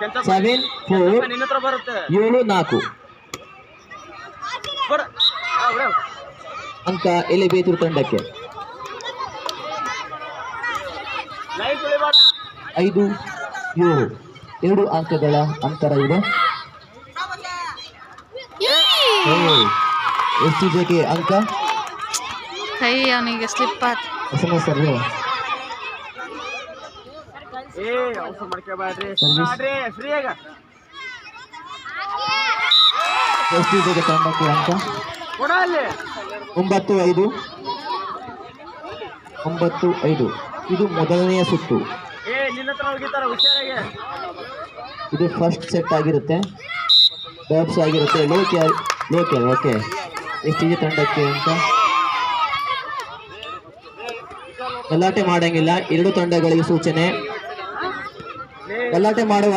7-4 ನಿನ್ನ ಹತ್ರ ಬರುತ್ತೆ 7-4 ಅಂಕ ಎಲೆ ಬೇತೂರು ತಂಡಕ್ಕೆ. 5-7 2 ಅಂಕಗಳ ಅಂತರ ಇದೆ. ಎಸ್ಟಿಜೆಗೆ ಅಂಕ. ಕೈ ಅವನಿಗೆ ಸ್ಲಿಪ್ ಆಯ್ತು. SMS survey. ಎಸ್ಟಿಜೆಗೆ ತಂಡಕ್ಕೆ ಅಂಕ 9-5. ಇದು ಮೊದಲನೆಯ ಸುತ್ತು. ಇದು ಫಸ್ಟ್ ಸೆಟ್ ಆಗಿರುತ್ತೆ. ಡಾಬ್ಸ್ ಆಗಿರುತ್ತೆ. ಲೋಕೆ ಓಕೆ. ಎಸ್ಟಿಜೆ ತಂಡಕ್ಕೆ ಅಂತ ಗಲಾಟೆ ಮಾಡಂಗಿಲ್ಲ. 2 ತಂಡಗಳಿಗೆ ಸೂಚನೆ. ಗಲಾಟೆ ಮಾಡುವ